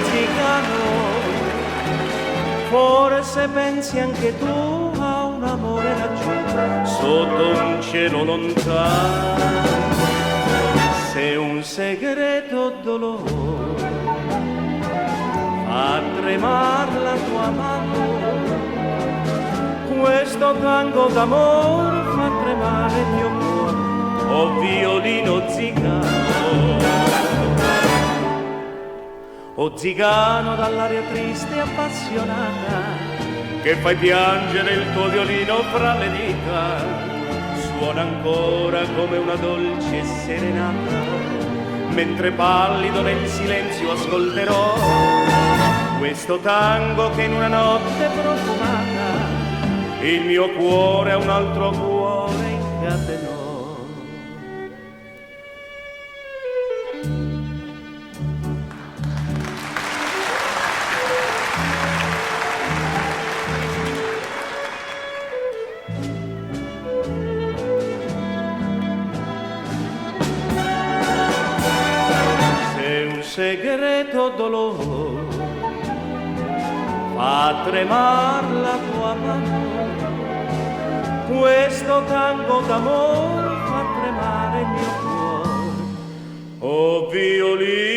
zigano, forse pensi anche tu a un amore laggiù, sotto un cielo lontano. Se un segreto dolore fa tremar la tua mano, questo tango d'amore fa tremare il mio cuore, oh violino zigano. Oh zigano dall'aria triste e appassionata, che fai piangere il tuo violino fra le dita, suona ancora come una dolce serenata, mentre pallido nel silenzio ascolterò questo tango che in una notte profumata il mio cuore a un altro cuore incatenò. Segreto dolore fa tremar la tua mano, questo tango d'amore fa tremare il mio cuore, oh violino